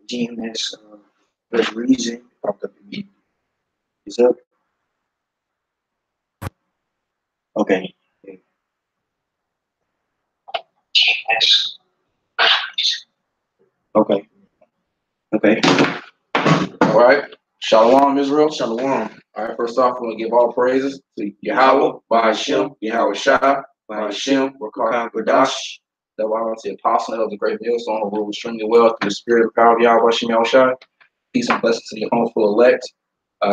GMS reason of the meet is up. Okay. GMS. Okay. Okay. All right. Shalom, Israel. Shalom. All right. First off, we want to give all praises to Yahweh, Ba'ashem, Yahweh Shah, Ba'ashem, Rakar Gadash. That was the apostle of the great millstone who ruled extremely well through the spirit and power of Yahweh, Ba'ashem, Yahweh Shah. Peace and blessings to the homeful elect,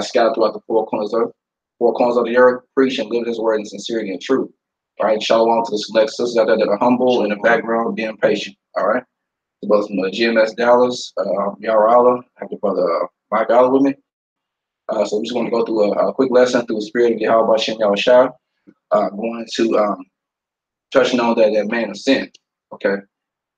scattered throughout the four corners of the earth, preach and live His word in sincerity and truth. All right. Shalom to the select sisters out there that are humble in the background, being patient. All right. The brothers from GMS Dallas, Yarala, I have the brother Mike Allen with me. So we're just going to go through a quick lesson through the spirit of Yahweh Shem Yahushua. Going to touching on that man of sin. Okay,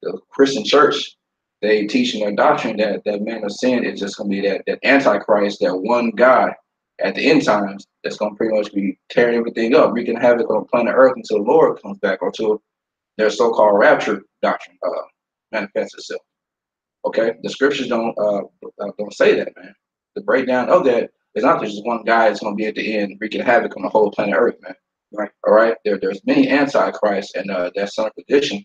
the Christian church, they teach in their doctrine that man of sin is just going to be that antichrist, that one guy at the end times that's going to pretty much be tearing everything up, wreaking havoc on planet Earth until the Lord comes back, or until their so-called rapture doctrine manifests itself. Okay, the scriptures don't say that, man. The breakdown of that is not just one guy that's going to be at the end wreaking havoc on the whole planet Earth, man. Right. All right. There's many antichrists, and that son of perdition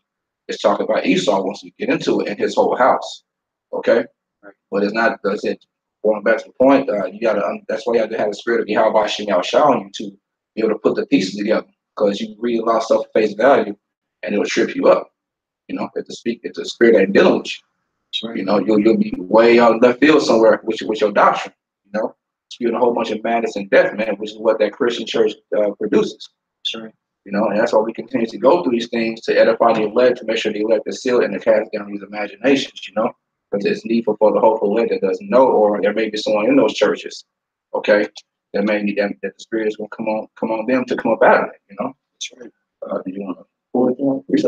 is talking about Esau once we get into it, and his whole house. Okay. Right. But it's not. That's it. Going back to the point, you gotta. That's why you have to have the spirit of Yahweh Shem Yahushua on you to be able to put the pieces together, because you read a lot of stuff at face value, and it'll trip you up. You know, if the spirit ain't dealing with you. You know, you'll be way out left field somewhere with your doctrine. You know, spewing a whole bunch of madness and death, man, which is what that Christian church produces. Sure. You know, and that's why we continue to go through these things to edify the elect, to make sure the elect is sealed and to cast down these imaginations. You know, because it's needful for the hopeful elect that doesn't know, or there may be someone in those churches, okay, that may need them, that the spirit is going to come on them to come up out of it. You know, That's right. Do you want to? Words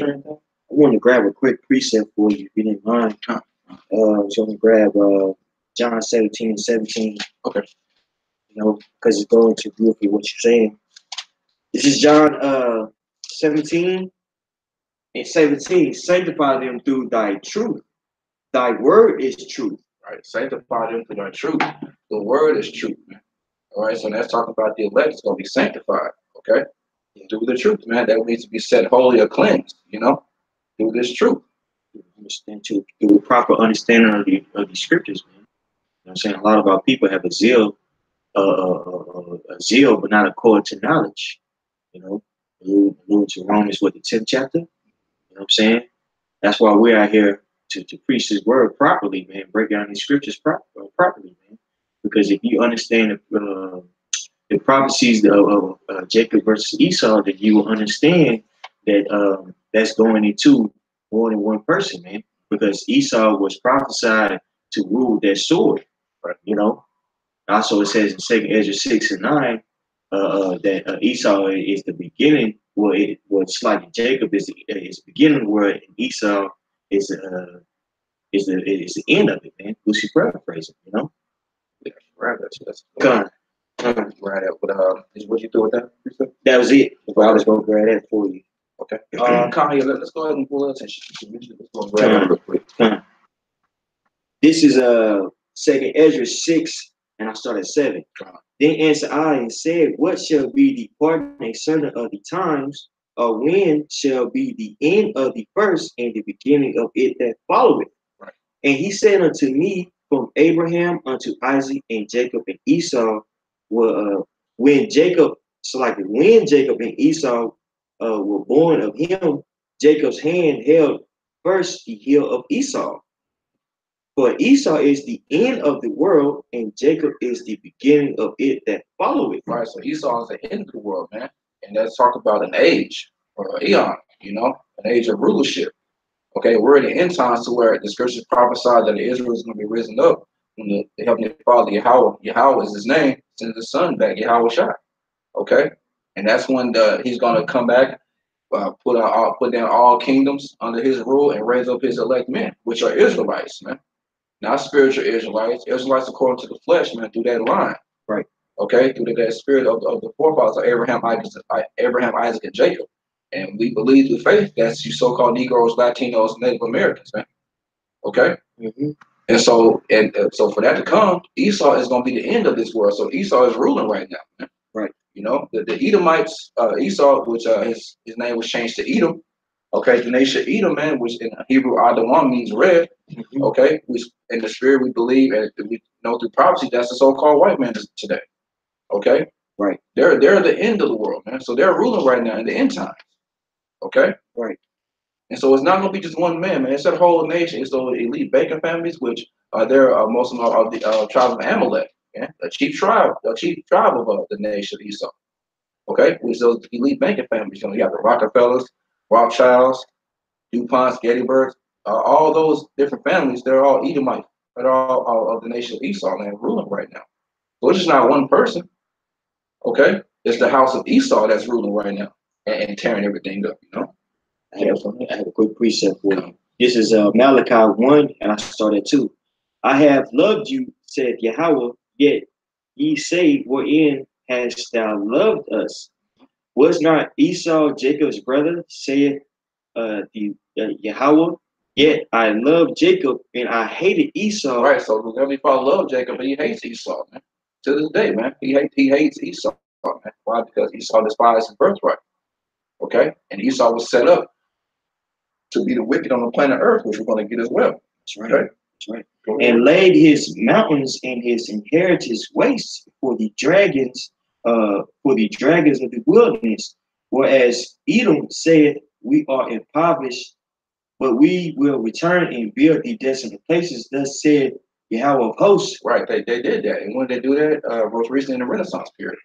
or anything? I want to grab a quick precept for you, if you didn't mind. So I'm going to grab John 17:17. Okay. You know, because it's going to agree with what you're saying. This is John 17 and 17. Sanctify them through thy truth. Thy word is truth. Right. Sanctify them through thy truth. The word is truth, man. All right. So that's talking about the elect is going to be sanctified. Okay. Through the truth, man. That needs to be set holy or cleansed, you know, through this truth. Understand through the proper understanding of the scriptures, man. You know what I'm saying? A lot of our people have a zeal, but not according to knowledge. You know, moving to Romans, the 10th chapter. You know what I'm saying? That's why we're out here to preach His word properly, man. Break down these scriptures properly, man. Because if you understand the prophecies of Jacob versus Esau, then you will understand that that's going into more than one person, man. Because Esau was prophesied to rule that sword, right? You know. Also, it says in 2 Ezra 6:9 that Esau is the beginning. Well, it's like Jacob is the beginning, where Esau is the end of it, man. Lucy paraphrasing, you know. Yeah, right. That's right. Is what you do with that? That was it. I was going to grab that for you. Okay. Kanye, let's go ahead and pull attention. Let's go grab that real quick. This is 2 Ezra 6, and I start at 7. Then answered I and said, what shall be the parting asunder of the times, or when shall be the end of the first and the beginning of it that followeth? Right. And he said unto me, from Abraham unto Isaac and Jacob and Esau, when Jacob and Esau were born of him, Jacob's hand held first the heel of Esau. For Esau is the end of the world, and Jacob is the beginning of it that followeth. Right, so Esau is the end of the world, man. And let's talk about an age, or an eon, you know, an age of rulership. Okay, we're in the end times to where the scriptures prophesied that Israel is going to be risen up when the Heavenly Father, Yahweh is his name, sends his son back, Yahweh Shai. Okay, and that's when he's going to come back, put down all kingdoms under his rule and raise up his elect men, which are Israelites, man. Not spiritual Israelites according to the flesh, man, through that line. Right. Okay, through that spirit of the forefathers of Abraham, Isaac, and Jacob. And we believe with faith that's you so-called Negroes, Latinos, Native Americans, man. Okay? Mm-hmm. And so so for that to come, Esau is going to be the end of this world. So Esau is ruling right now, man. Right. You know, the Edomites, Esau, which his name was changed to Edom. Okay, the nation Edom, man, which in Hebrew Adamah means red. Mm-hmm. Okay, which in the spirit we believe and we know through prophecy that's the so-called white man today. Okay, right. They're the end of the world, man. So they're ruling right now in the end times. Okay, right. And so it's not going to be just one man, man. It's a whole nation. It's those elite Bacon families, which they're most of them are the tribe of Amalek, yeah? a chief tribe of the nation of Esau. Okay, which those elite banking families. You know, you have the Rockefellers, Rothschilds, DuPonts, Gettysburgs, all those different families. They're all Edomite. They're all of the nation of Esau, and they're ruling right now. So it's just not one person. Okay, it's the house of Esau that's ruling right now and tearing everything up. You know. I have a quick precept for you. This is Malachi 1, and I start at 2. I have loved you, said Yahweh, yet ye say, wherein hast thou loved us? Was not Esau Jacob's brother, saith the Yahweh? Yet I loved Jacob, and I hated Esau. Right, so the Heavenly Father loved Jacob, but he hates Esau, man. To this day, man. He hates Esau, man. Why? Because Esau despised his birthright. Okay? And Esau was set up to be the wicked on the planet Earth, which we're going to get as well. That's right. Okay? That's right. And laid his mountains and his inheritance waste for the dragons of the wilderness. Whereas Edom said, we are impoverished, but we will return and build the desolate places. Thus said Yahweh of hosts. Right, they did that. And when did they do that? Most recently in the Renaissance period.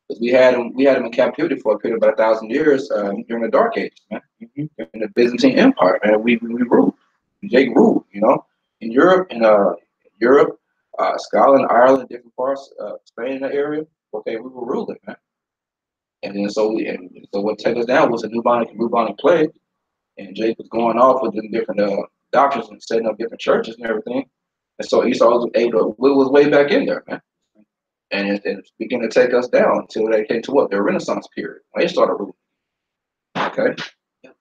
Because we had them in captivity for a period of about 1,000 years during the Dark Ages, man. In the Byzantine Empire, man. We ruled. Jake ruled, you know. In Europe, Scotland, Ireland, different parts, Spain in that area. Okay, we were ruling, man. And then so what took us down was a bubonic plague, and Jake was going off with the different doctrines and setting up different churches and everything. And so Esau was able to wiggle his way back in there, man. And it's began to take us down until they came to what? The Renaissance period. When they started ruling. Okay.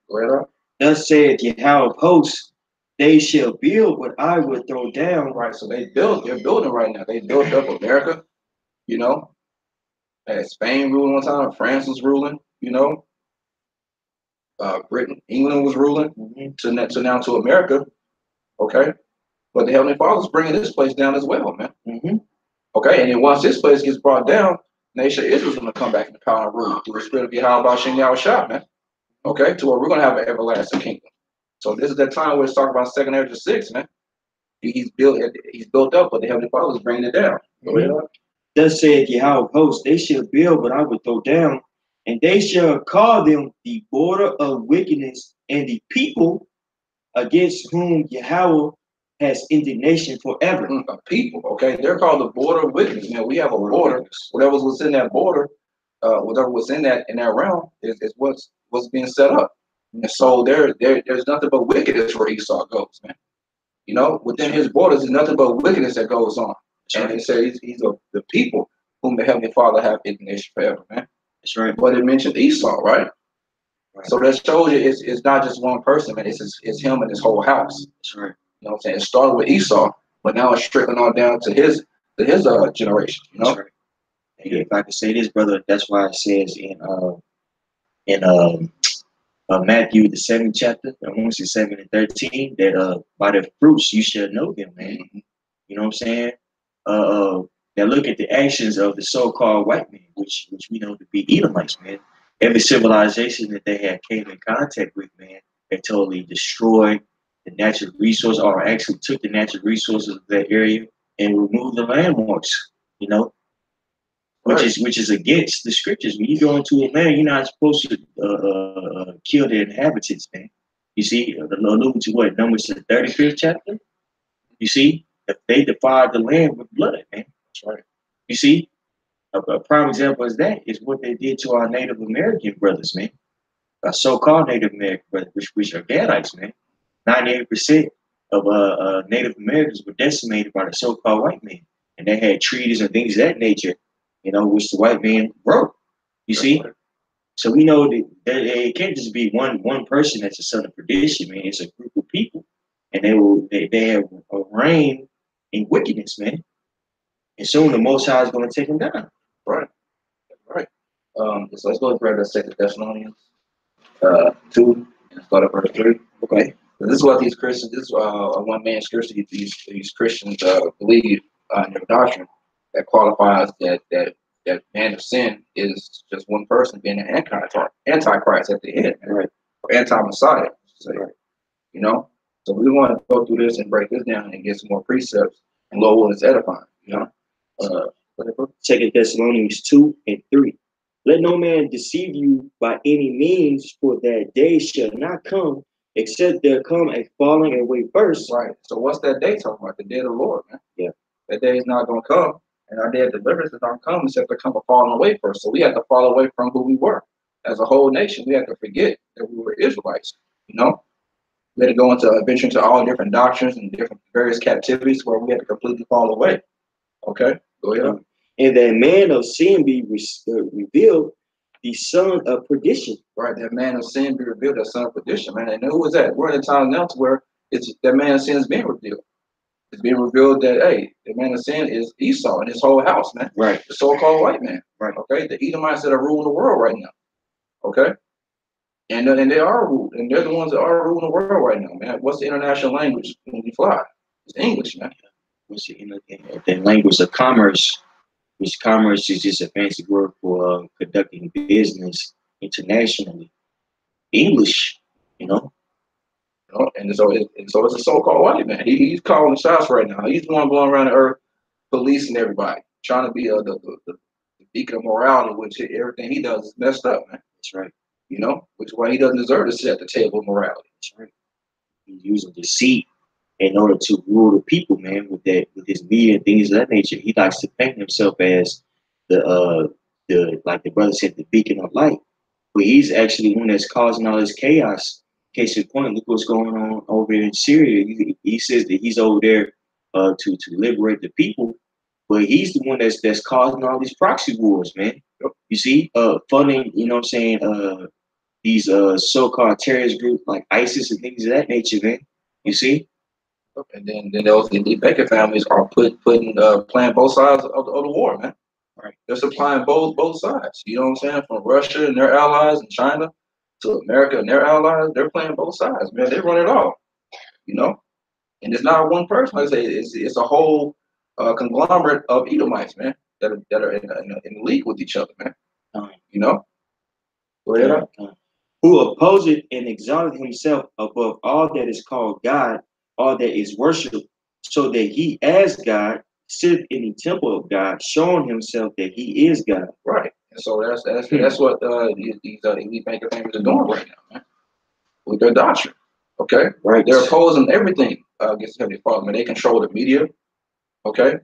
Go ahead on. Thus said Yahweh of hosts, they shall build what I will throw down. Right. So they're building right now. They built up America, you know. Spain ruling one time, France was ruling, you know. Britain, England was ruling. So now to America. Okay. But the Heavenly Father's bringing this place down as well, man. Okay, and then once this place gets brought down, nation of Israel's going to come back in the power and rule through the spirit of Yahweh Shem Yahushua, man. Okay, to where we're going to have an everlasting kingdom. So this is that time where it's talking about 2nd Ezra 6, man. He's built up, but the Heavenly Father is bringing it down. Thus said Yahweh of hosts, they shall build, but I will throw down, and they shall call them the border of wickedness, and the people against whom Yahweh has indignation forever. A people, okay? They're called the border of wickedness. Now we have a border. Whatever was in that border, whatever was in that realm is what's being set up. And so there's nothing but wickedness where Esau goes, man. You know, within his borders, there's nothing but wickedness that goes on. And it says he's the people whom the Heavenly Father have indignation forever, man. That's right. But it mentioned Esau, right? So that shows you it's not just one person, man. It's him and his whole house. That's right. You know what I'm saying? It started with Esau, but now it's trickling on down to his generation. You know? That's right. And if I could say this, brother, that's why it says in Matthew the 7th chapter, I want to say 7 and 13, that by the fruits you shall know them, man. You know what I'm saying? Now look at the actions of the so-called white man, which we know to be Edomites, man. Every civilization that they had came in contact with, man, they totally destroyed the natural resource, or actually took the natural resources of that area and removed the landmarks, you know, which is against the scriptures. When you go into a land, you're not supposed to kill the inhabitants, man. You see, alluding to what, Numbers the 35th chapter? You see, if they defiled the land with blood, man. That's right. You see, a prime example is what they did to our Native American brothers, man. Our so-called Native American brothers, which are Gadites, man. 98% of Native Americans were decimated by the so-called white man, and they had treaties and things of that nature, you know, which the white man broke. You see, So we know that it can't just be one person that's a son of perdition, man. It's a group of people, and they have a reign in wickedness, man. And soon the Most High is going to take them down. Right. Right. So let's go and grab that Second Thessalonians 2 and start at verse 3. Okay. This is what these Christians, this is a one man scripture these Christians believe in their doctrine that qualifies that man of sin is just one person being an antichrist at the end, Right. or anti-Messiah. Right. You know, so we want to go through this and break this down and get some more precepts, and Lord will is edifying. You know, 2 Thessalonians 2 and 3. Let no man deceive you by any means, for that day shall not come, except there come a falling away first. Right. So what's that day talking about? The day of the Lord, man. Yeah. That day is not going to come, and our day of deliverance is not coming except there come a falling away first. So we have to fall away from who we were as a whole nation. We have to forget that we were Israelites. You know, we had to go into venture into all different doctrines and different various captivities where we had to completely fall away. Okay, go ahead. And that man of sin be revealed, the son of perdition. Right, that man of sin be revealed, that son of perdition, man. And who is that? We're in a time now to where it's that man of sin is being revealed. It's being revealed that, hey, the man of sin is Esau and his whole house, man. Right. The so-called white man. Right. Okay, the Edomites that are ruling the world right now. Okay, and they are ruled, and they're the ones that are ruling the world right now, man. What's the international language when you fly? It's English, man. What's the language of commerce? Which commerce is just a fancy word for conducting business internationally. English, you know. And so it's a so-called white man. He's calling the shots right now. He's the one going around the earth policing everybody, trying to be the beacon of morality, which everything he does is messed up, man. That's right. You know, which is why he doesn't deserve to sit at the table of morality. That's right. He's using deceit in order to rule the people, man, with his media and things of that nature. He likes to paint himself as the like the brother said, the beacon of light. But he's actually one that's causing all this chaos. Case in point, look what's going on over in Syria. He says that he's over there to liberate the people, but he's the one that's causing all these proxy wars, man. You see, funding, you know what I'm saying, these so-called terrorist groups like ISIS and things of that nature, man. You see? And then those the Baker families are playing both sides of the war, man. Right. They're supplying both sides. You know what I'm saying? From Russia and their allies and China to America and their allies, they're playing both sides, man. They run it all. You know? And it's not one person. Like I say, it's a whole conglomerate of Edomites, man, that are in league with each other, man. You know? Go ahead. Who opposeth and exalted himself above all that is called God, all that is worshipped, so that he as God sitteth in the temple of God, showing himself that he is God. Right. And so that's what these elite banker families are doing right now, man, with their doctrine. Okay. Right. They're opposing everything against the Heavenly Father. Man, they control the media. Okay.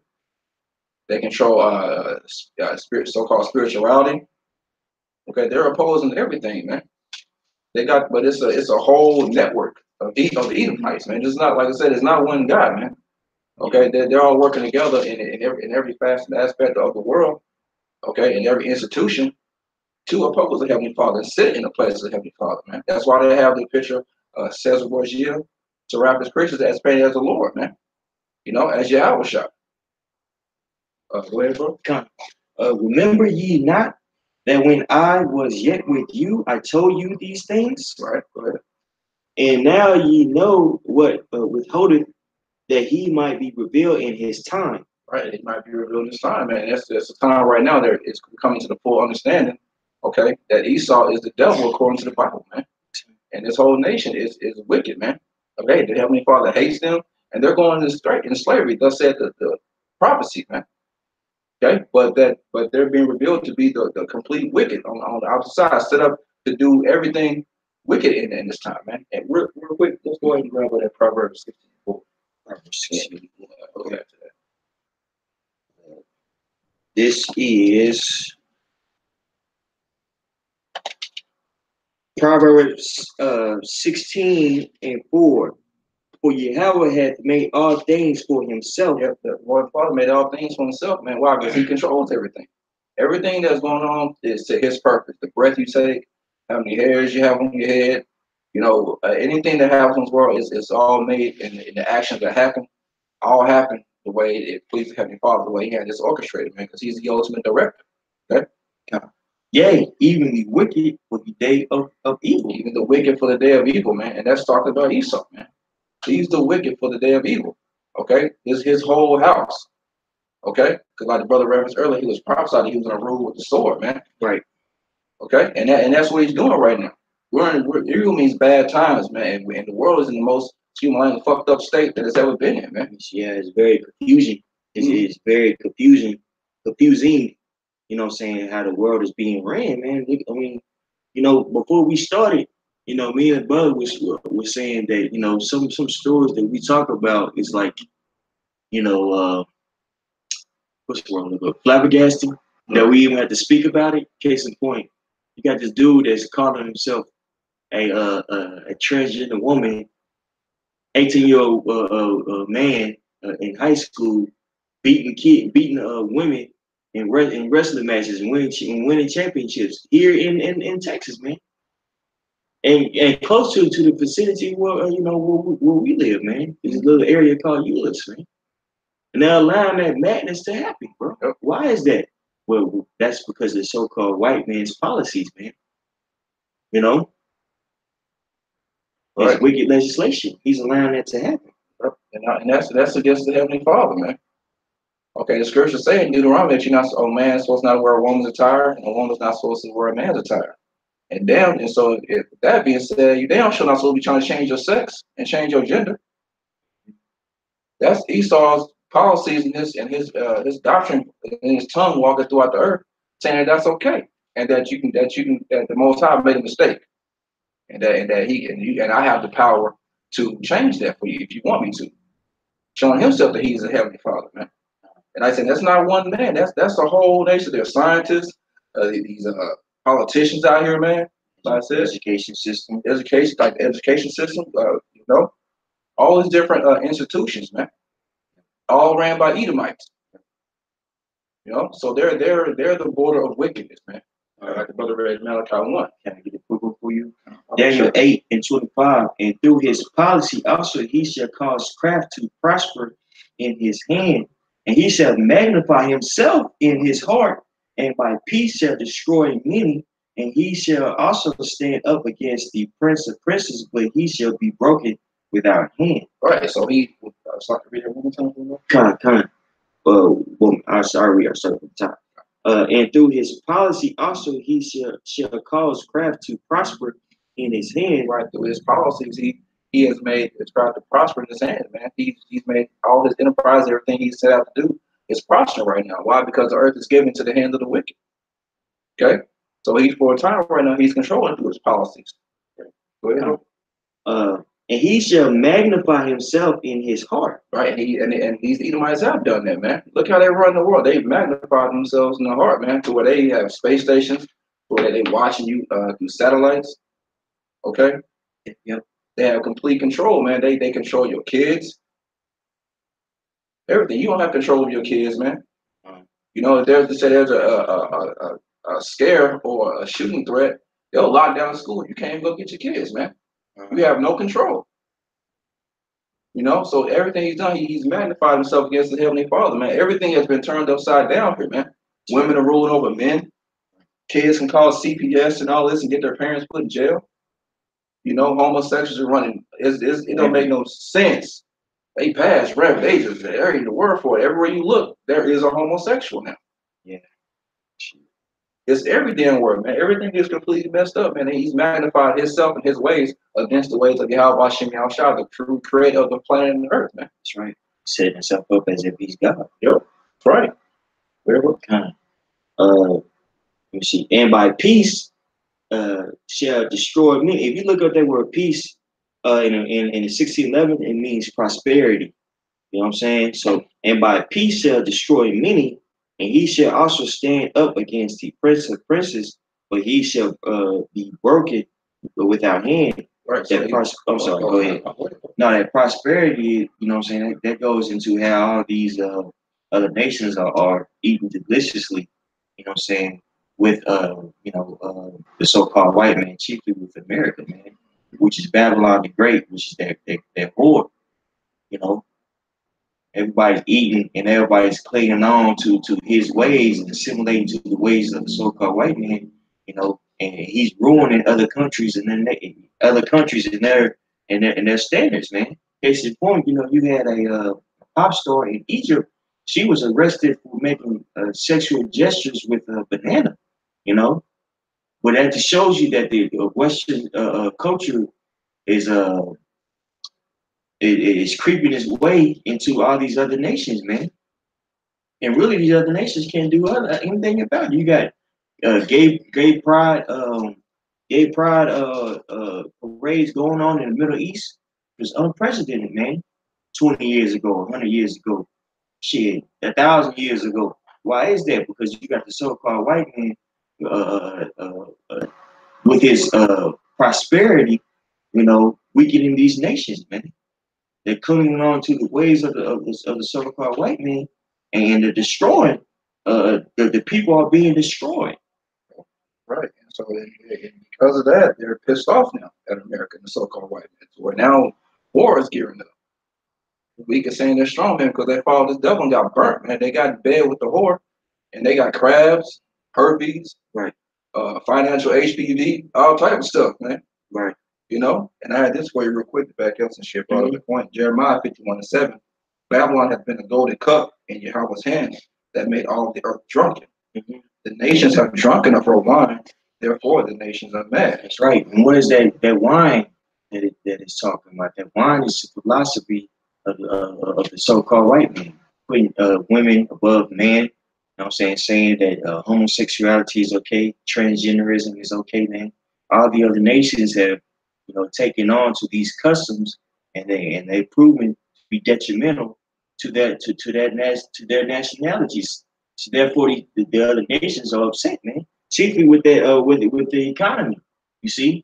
They control so-called spirituality. Okay. They're opposing everything, man. But it's a whole network of Edomites, man. It's not, like I said, it's not one guy, man. Okay, they're all working together in every aspect of the world. Okay, in every institution to oppose the Heavenly Father and sit in the place of the Heavenly Father, man. That's why they have the picture of Caesar Borgia to wrap his Christians as painted as the Lord, man. You know, as Yahweh shot. Go ahead, bro. Remember ye not that when I was yet with you, I told you these things? Right, go ahead. And now ye know what withholdeth, that he might be revealed in his time. Right, it might be revealed in his time, man. That's the time right now that it's coming to the full understanding, okay, that Esau is the devil according to the Bible, man. And this whole nation is wicked, man. Okay, the Heavenly Father hates them, and they're going into slavery. Thus said the prophecy, man. Okay, but they're being revealed to be the complete wicked on the opposite side, set up to do everything wicked in this time, man. And real quick, let's go ahead and grab that Proverbs 64. Proverbs 64. Okay. This is Proverbs 16 and 4. For Yahweh hath made all things for himself. Yep, the Lord Father made all things for himself, man. Why? Because he controls everything. Everything that's going on is to his purpose. The breath you take, how many hairs you have on your head, anything that happens in this world is all made in the actions that happen, all happen the way it pleases Heavenly Father, the way He had this orchestrated, man, because He's the ultimate director. Okay? Yea, even the wicked for the day of evil. Even the wicked for the day of evil, man. And that's talking about Esau, man. He's the wicked for the day of evil. Okay? His whole house. Okay? Because like the brother referenced earlier, he was prophesied he was going to rule with the sword, man. Right. Okay? And that's what he's doing right now. Evil means bad times, man. And the world is in the most fucked up state that it's ever been in, man. Yeah, it's very confusing. It's very confusing. You know what I'm saying? How the world is being ran, man. I mean, before we started, me and Bud was saying that, some stories that we talk about is like, what's wrong with it? Flabbergasting. That we even had to speak about it. Case in point, you got this dude that's calling himself a transgender woman, 18-year-old man in high school, beating women in wrestling matches and winning championships here in Texas, man. And close to the vicinity where where we live, man. There's a little area called Euless, man. And they're allowing that madness to happen, bro. Why is that? Well, that's because of the so-called white man's policies, man. It's wicked legislation. He's allowing that to happen. And that's against the Heavenly Father, man. Okay, the scripture saying in Deuteronomy that a man's supposed not to wear a woman's attire, and a woman's not supposed to wear a man's attire. And so if that being said, you damn sure not supposed to be trying to change your sex and change your gender. That's Esau's policies and his doctrine and his tongue walking throughout the earth, saying that that's okay, and that the Most High made a mistake, and that I have the power to change that for you if you want me to, showing himself that he's a Heavenly Father, man. And I said that's not one man. That's a whole nation. There's scientists, these politicians out here, man. Like I said, education system, like the education system. All these different institutions, man, all ran by Edomites. So they're the border of wickedness, man. Like the brother read Malachi 1. Can I get a quick one for you? Daniel 8:25. And through his policy also he shall cause craft to prosper in his hand, and he shall magnify himself in his heart, and by peace shall destroy many, and he shall also stand up against the prince of princes, but he shall be broken without hand. Right. So he. So I can read it one more time. Con. I'm sorry, I started from the top. And through his policy also he shall cause craft to prosper in his hand. Right, through his policies he has made his craft to prosper in his hand, man. He's made all his enterprise, everything he set out to do is prospering right now. Why? Because the earth is given to the hand of the wicked. Okay, so for a time right now he's controlling through his policies. Go ahead. And he shall magnify himself in his heart. Right, and these Edomites have done that, man. Look how they run the world. They magnify themselves in the heart, man, to where they have space stations, where they watching you through satellites. Okay? Yep. They have complete control, man. They control your kids. Everything. You don't have control of your kids, man. If there's a scare or a shooting threat, they'll lock down the school. You can't even go get your kids, man. You have no control. So everything he's done, he's magnified himself against the Heavenly Father, man. Everything has been turned upside down here, man. Women are ruling over men. Kids can call CPS and all this and get their parents put in jail. Homosexuals are running. It don't make no sense. They pass rev. They just there ain't the word for it. Everywhere you look, there is a homosexual now. Yeah. It's every damn word, man. Everything is completely messed up, man. And he's magnified himself and his ways against the ways of Yahweh Shem Yahushua, the true creator of the planet and the earth, man. That's right. Setting himself up as if he's God. Yep. That's right. What kind? Let me see. And by peace shall destroy many. If you look up that word peace in the 1611, it means prosperity. You know what I'm saying? So, and by peace shall destroy many, and he shall also stand up against the prince of princes, but he shall be broken without hand. Right. I'm sorry, go ahead. No, that prosperity, you know what I'm saying, that goes into how all these other nations are eating deliciously You know what I'm saying? With the so-called white man, chiefly with America, man, which is Babylon the Great, which is that whore. You know, everybody's eating and everybody's clinging on to his ways and assimilating to the ways of the so-called white man. You know, and he's ruining other countries and then other countries and their standards, man. Case in point, you know, you had a pop star in Egypt. She was arrested for making sexual gestures with a banana. You know, but that just shows you that the Western culture is is creeping its way into all these other nations, man. And really, these other nations can't do anything about it. You got gay pride, parades going on in the Middle East. It was unprecedented, man. 20 years ago, 100 years ago, shit, 1,000 years ago. Why is that? Because you got the so-called white man with his prosperity, you know, weakening these nations, man. They're clinging on to the ways of the so-called white man, and they're destroying. The people are being destroyed. Right. And so and because of that, they're pissed off now at America and the so-called white man. So now war is gearing up. We can say they're strong, man, because they followed this devil and got burnt, man. They got in bed with the whore, and they got crabs, herpes, Right. Financial HPV, all type of stuff, man. Right. You know, and I had this for you real quick to back up some shit. Brought up the point. Jeremiah 51:7. Babylon has been a golden cup in Yahweh's hand that made all the earth drunken. Mm-hmm. The nations have drunk enough of wine, therefore the nations are mad. That's right. And what is that wine that it's talking about? That wine is the philosophy of the so-called white man, putting women above men. You know what I'm saying that homosexuality is okay, transgenderism is okay, man. All the other nations have, you know, taken on to these customs, and they've proven to be detrimental to their nationalities. So therefore, the other nations are upset, man. Chiefly with with the economy. You see,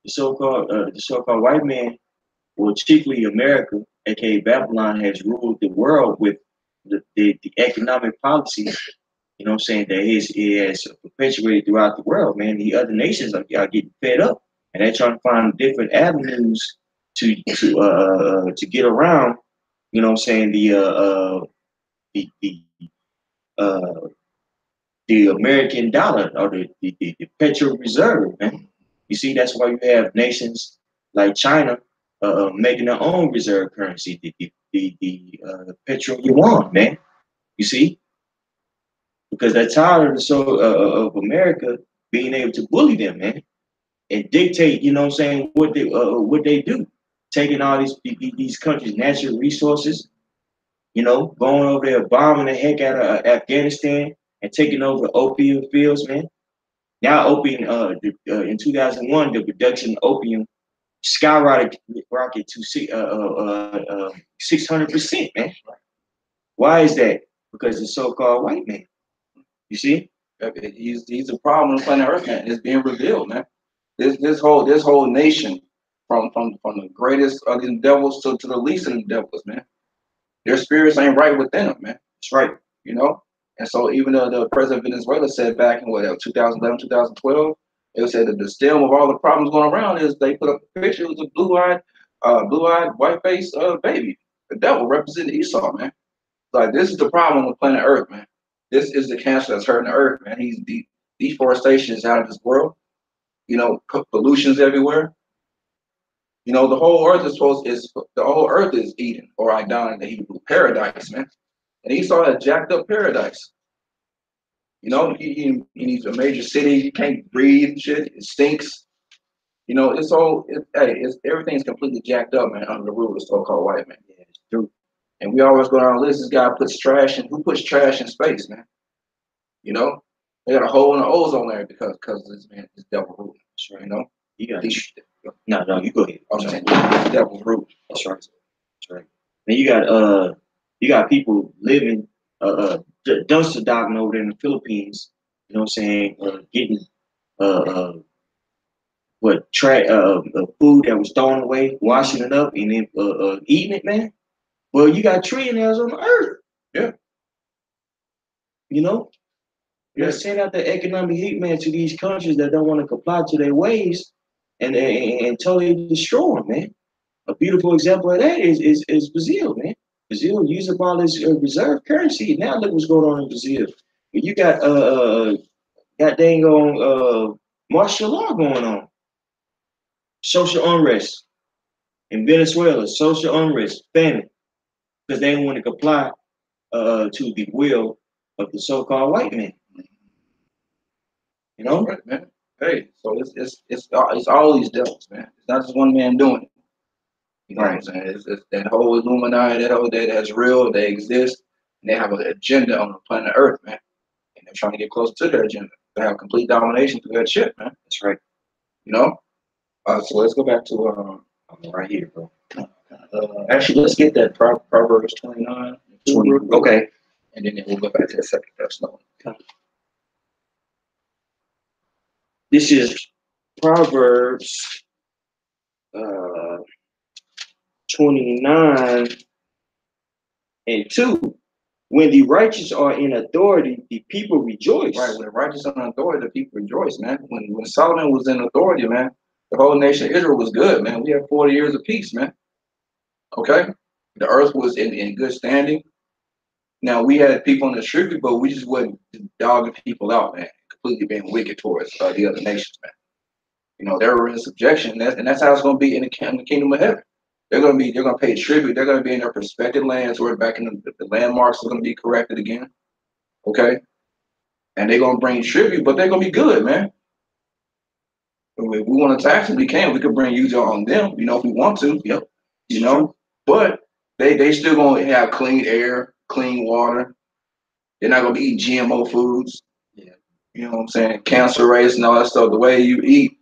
the so-called white man, well, chiefly America, aka Babylon, has ruled the world with the economic policies. You know what I'm saying, that it has perpetuated throughout the world, man. The other nations are getting fed up, and they're trying to find different avenues to get around. You know what I'm saying, the uh, the American dollar, or the Federal Reserve, man. You see, that's why you have nations like China making their own reserve currency, the Petro Yuan, man. You see, because they're tired of America being able to bully them, man, and dictate, you know what I'm saying, what they do, taking all these countries' natural resources, you know, going over there bombing the heck out of Afghanistan and taking over the opium fields, man. Now, opium, in 2001, the production of opium skyrocketed to 600%, man. Why is that? Because the so-called white man. You see? He's a problem on planet Earth, man. It's being revealed, man. This whole nation, from the greatest of the devils to the least of the devils, man. Their spirits ain't right within them, man. That's right. You know? And so even though the president of Venezuela said back in 2011, 2012, it said that the stem of all the problems going around is they put up a picture of a blue-eyed, white-faced baby. The devil represented Esau, man. Like, this is the problem with planet Earth, man. This is the cancer that's hurting the Earth, man. Deforestation is out of this world. You know, pollution's everywhere. You know, the whole earth is Eden, or Idon in the Hebrew, paradise, man. And Esau had jacked up paradise. You know, he needs a major city. You can't breathe and shit. It stinks. You know, everything's completely jacked up, man, under the rule of the so-called white man. Yeah, it's true. And we always go down the list. This guy puts trash in. Who puts trash in space, man? You know, they got a hole in the ozone layer because this man is devil ruling. That's right. You know, No, you go ahead. I'm saying this devil ruling. That's right. That's right. Then you got people living dumpster diving over there in the Philippines. You know what I'm saying? Getting uh, food that was thrown away, washing it up, and then eating it, man. Well, you got trillionaires on the earth. Yeah. You know, Let's send out the economic hitman to these countries that don't want to comply to their ways and totally destroy them, man. A beautiful example of that is Brazil, man. Brazil used up all its reserve currency. Now look what's going on in Brazil. You got got dang on martial law going on, social unrest in Venezuela, social unrest, famine, because they don't want to comply to the will of the so-called white man. You know, right, man. Hey, so it's all these devils, man. It's not just one man doing it. You know what I'm saying? It's that whole Illuminati, that's real. They exist, and they have an agenda on the planet Earth, man. And they're trying to get close to their agenda. They have complete domination through that shit, man. that's right. You know. So let's go back to Right here, bro. actually, let's get that Proverbs 29. Okay. And then we'll go back to the second Thessalonians. This is Proverbs 29 and 2. When the righteous are in authority, the people rejoice. Right, when the righteous are in authority, the people rejoice, man. When Solomon was in authority, man, the whole nation of Israel was good, man. We had 40 years of peace, man. Okay? The earth was in good standing. Now, we had people in the street, but we just wasn't dogging people out, man. Completely being wicked towards the other nations, man. You know, they were in subjection, and that's how it's going to be in the kingdom of heaven. They're going to pay tribute. They're going to be in their prospective lands, where back in the landmarks are going to be corrected again. Okay? And they're going to bring tribute, but they're going to be good, man. If we want to tax them, we can. We could bring user on them, you know, if we want to. Yep. You know, but they still going to have clean air, clean water. They're not going to be eating GMO foods. Yeah. You know what I'm saying? Cancer rates and all that stuff. The way you eat,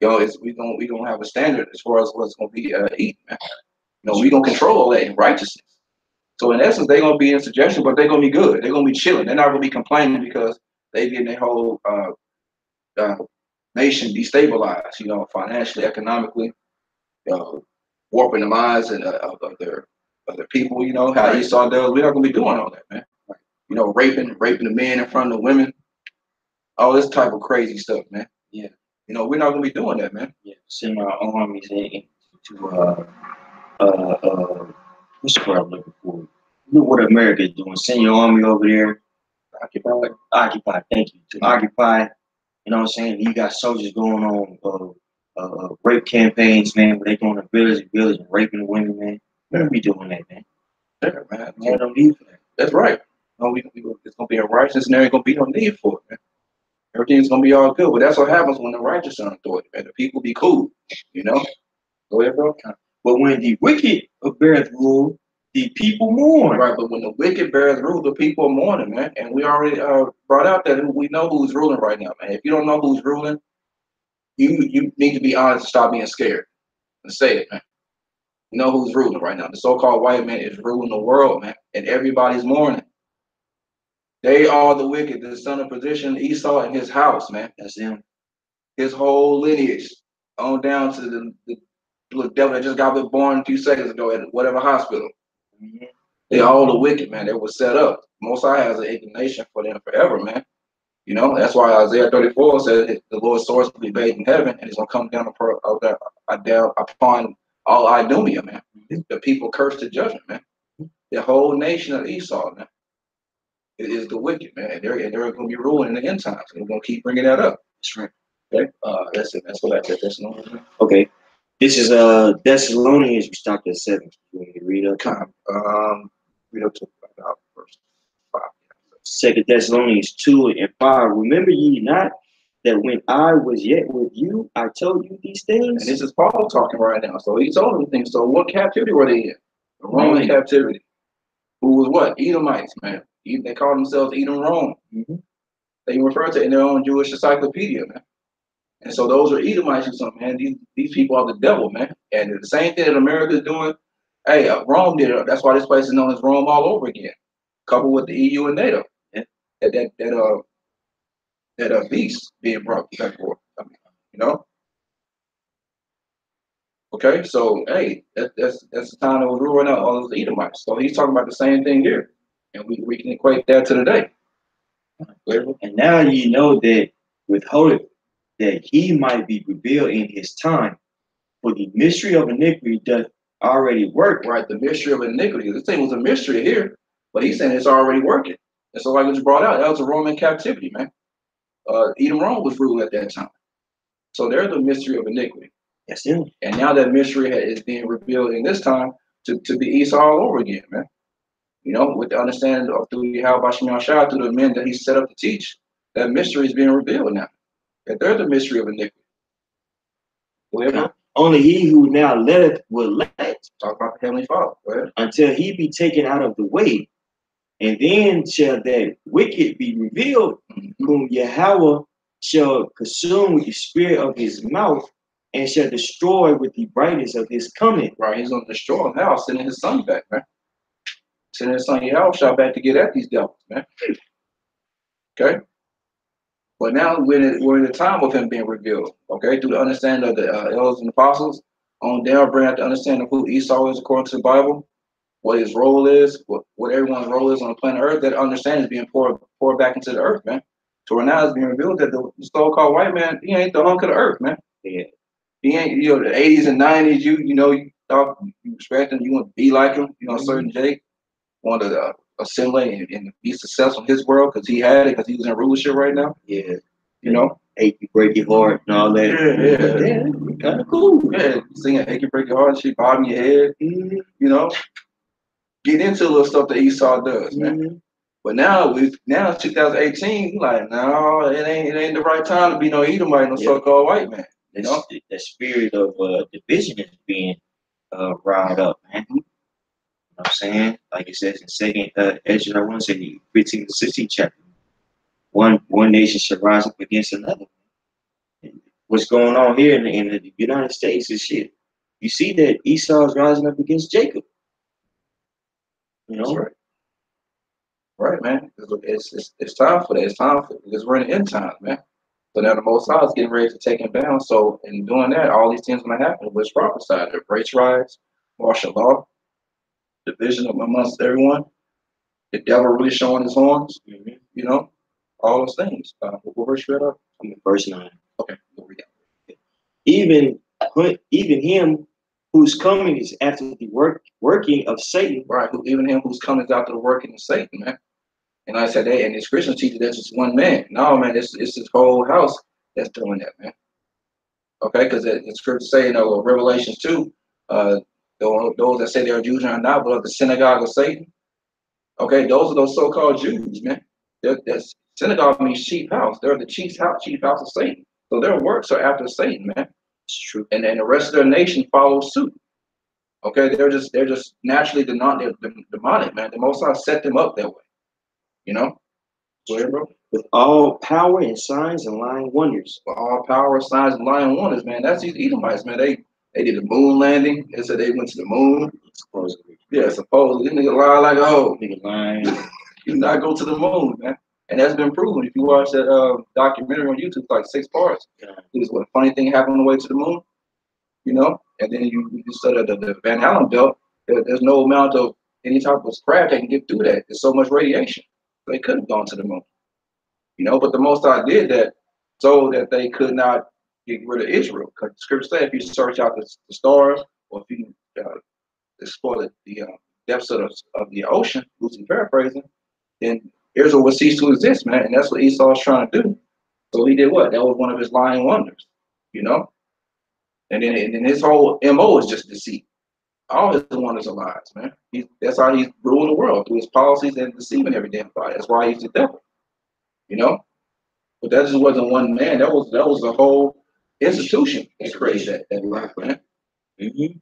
you know, we gonna have a standard as far as what's gonna be eaten, man. You know, we gonna control all that in righteousness. So in essence, they're gonna be in suggestion, but they're gonna be good. They're gonna be chilling. They're not gonna be complaining because they getting their whole nation destabilized. You know, financially, economically, warping the minds and of their people. You know how Esau does. We're not gonna be doing all that, man. You know, raping the men in front of the women. All this type of crazy stuff, man. Yeah. You know, we're not gonna be doing that, man. Yeah. Send our armies in to what's the word I'm looking for? Look what America is doing. Send your army over there. Occupy. Thank you. To occupy. You know what I'm saying? You got soldiers going on rape campaigns, man. Where they going to village and raping the women, man. We don't be doing that, man. Yeah, man. Man, don't need for that. That's right. No, it's gonna be a righteousness, and there ain't gonna be no need for it, man. Everything's gonna be all good. But that's what happens when the righteous are in authority, man. The people be cool, you know. Go ahead, bro. But when the wicked beareth rule, the people mourn. Right, but when the wicked bears rule, the people are mourning, man. And we already brought out that we know who's ruling right now, man. If you don't know who's ruling, you need to be honest and stop being scared and say it, man. You know who's ruling right now. The so-called white man is ruling the world, man, and everybody's mourning. They are the wicked, the son of Perdition, Esau and his house, man. That's him. His whole lineage, on down to the little devil that just got born a few seconds ago at whatever hospital. Mm-hmm. They all the wicked, man. They were set up. Most High has an indignation for them forever, man. You know, that's why Isaiah 34 said the Lord's sword will be bathed in heaven, and it's gonna come down upon all Idumea, man. The people cursed to judgment, man. The whole nation of Esau, man. It is the wicked, man. And they're gonna be ruling in the end times. And we're gonna keep bringing that up. That's right. Okay. That's it. That's what I said. That's no. Okay. This is Thessalonians. We stopped at 7. You want me to read up? Read up to about verse 5. 2 Thessalonians 2 and 5. Remember ye not that when I was yet with you, I told you these things? And this is Paul talking right now. So he told them things. So what captivity were they in? The Roman captivity. Who was what? Edomites, man. They call themselves Edom Rome. Mm-hmm. They refer to it in their own Jewish encyclopedia, man. And so those are Edomites or something, man. These people are the devil, man. And the same thing that America is doing, hey, Rome did it. That's why this place is known as Rome all over again. Coupled with the EU and NATO. Yeah. That beast being brought back and forth. I mean, you know? Okay, so hey, that's the time that was ruling out all those Edomites. So he's talking about the same thing here. And we can equate that to today. And now you know that withhold that he might be revealed in his time. For the mystery of iniquity doth already work. Right, the mystery of iniquity. This thing was a mystery here, but he's saying it's already working. And so, like what you brought out, that was a Roman captivity, man. Edom Rome was ruled at that time. So there's the mystery of iniquity. That's him. And now that mystery is being revealed in this time to be Esau all over again, man. You know, with the understanding of through Yahweh Shem Shah, through the men that he set up to teach, that mystery is being revealed now. That there's the mystery of iniquity. Whatever. Only he who now letteth will let. Talk about the Heavenly Father. Until he be taken out of the way. And then shall that wicked be revealed, whom Yahweh shall consume with the spirit of his mouth, and shall destroy with the brightness of his coming. Right, he's going to destroy him now, sending his son back, man. Sending his son Yahweh shall back to get at these devils, man. Okay? But now we're in the time of him being revealed, okay? Through the understanding of the elders and apostles, on down, bring out the understanding of who Esau is according to the Bible, what his role is, what everyone's role is on the planet Earth. That understanding is being poured back into the earth, man. So right now it's being revealed that the so-called white man, he ain't the hunk of the earth, man. Yeah. He ain't, you know, the 80s and 90s, you thought you respect him, you want to be like him, you know, certain Jake wanted to assimilate and be successful in his world because he had it, because he was in rulership right now. Yeah. You know? Achy, break your heart and all that. Yeah. Kind of cool. Yeah, singing Achy, break your heart, shit, bobbing your head, you know? Get into a little stuff that Esau does, man. But now it's 2018, like, no, it ain't the right time to be no Edomite, no so-called white man. You know? The spirit of division is being riled up, man. You know what I'm saying? Like it says in Second Ezra, I want to say 15 to 16 chapter. One nation shall rise up against another. And what's going on here in the United States is shit. You see that Esau is rising up against Jacob. You know? That's right. Right, man. It's time for that. It's time for it because we're in the end times, man. So now the Most High is getting ready to take him down. So in doing that, all these things going to happen. What's prophesied? The race riots, martial law, division amongst everyone, the devil really showing his horns, you know, all those things. What verse you read up? I'm in verse 9. Okay, we'll read that. Even him whose coming is after the working of Satan. Right, even him whose coming is after the working of Satan, man. And like I said, and these Christians teach that's just one man. No, man, it's this whole house that's doing that, man. Okay, because the scripture say, Revelations 2, those that say they are Jews are not, but of the synagogue of Satan. Okay, those are those so-called Jews, man. That's synagogue means chief house. They're the chief house of Satan. So their works are after Satan, man. It's true. And then the rest of their nation follows suit. Okay, they're just naturally demonic, man. The Most High set them up that way. You know? Go ahead, bro. With all power and signs and lying wonders. With all power, signs, and lying wonders, man. That's these Edomites, man. They did the moon landing. They said they went to the moon. Supposedly. Yeah, supposedly. This nigga lie like a hoe. Nigga lying. You did not go to the moon, man. And that's been proven. If you watch that documentary on YouTube, it's like 6 parts. It was what a funny thing happened on the way to the moon. You know? And then you study the Van Allen belt. There's no amount of any type of craft that can get through that. There's so much radiation. They could have gone to the moon. You know, but the Most High did that so that they could not get rid of Israel. Because the scripture said if you search out the stars, or if you explore the depths of the ocean, loosely paraphrasing, then Israel would cease to exist, man. And that's what Esau was trying to do. So he did what? That was one of his lying wonders, you know? And then his whole MO is just deceit. All his wonders are lies, man. That's how he's ruling the world, through his policies and deceiving every damn body. That's why he's the devil. You know, but that just wasn't one man. That was a whole institution that created that life, man. You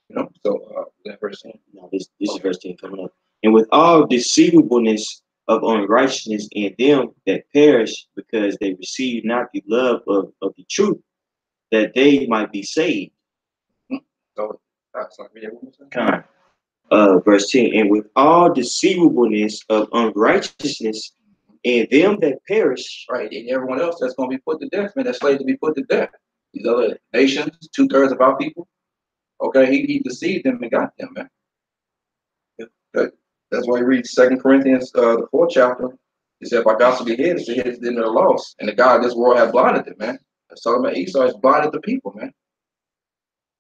know, so that verse 10. No, this is verse 10 coming up. And with all deceivableness of unrighteousness in them that perish, because they receive not the love of the truth, that they might be saved. So verse 10. And with all deceivableness of unrighteousness and them that perish. Right, and everyone else that's going to be put to death, man, that's slated to be put to death. These other nations, 2/3 of our people. Okay, he deceived them and got them, man. That's why he reads 2 Corinthians, the 4th chapter. He said, if our gospel be hid, it's the hid, then they're lost. And the God of this world have blinded them, man. That's talking about Esau has blinded the people, man.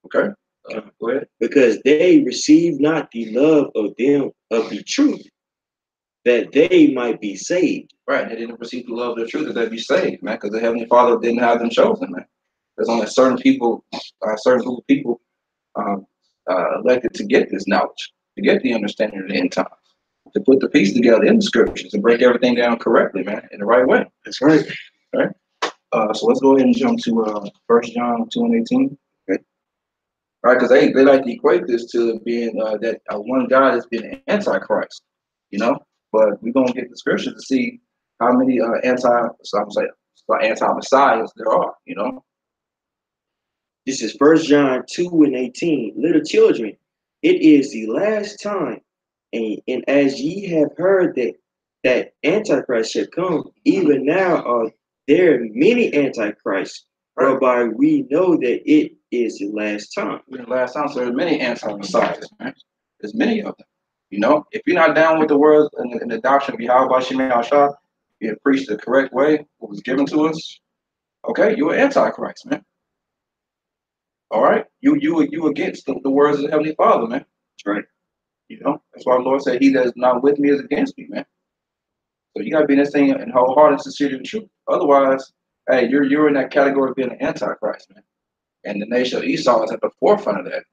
Okay? Go ahead. Because they receive not the love of them of the truth, that they might be saved. Right. They didn't receive the love of the truth that they be saved, man, because the Heavenly Father didn't have them chosen, man. There's only certain people, certain group of people elected to get this knowledge, to get the understanding of the end times, to put the piece together in the scriptures and break everything down correctly, man, in the right way. That's right. Right. So let's go ahead and jump to 1 John 2 and 18. Okay. All right, because they like to equate this to being that one God has been Antichrist, you know. But we're gonna get the scriptures to see how many anti-messiahs there are, you know. This is 1 John 2 and 18. Little children, it is the last time, and as ye have heard that Antichrist shall come, even now are there many Antichrists, whereby we know that it is the last time. The last time, so there's many anti-messiahs, man. There's many of them. You know, if you're not down with the words and the doctrine of Yahweh Shemel Shah, being preached the correct way, what was given to us, okay, you're an Antichrist, man. All right, you against the words of the Heavenly Father, man. That's right. You know, that's why the Lord said, "He that is not with me is against me," man. So you gotta be in this thing and wholehearted, sincere to the truth. Otherwise, hey, you're in that category of being an Antichrist, man. And the nation of Esau is at the forefront of that,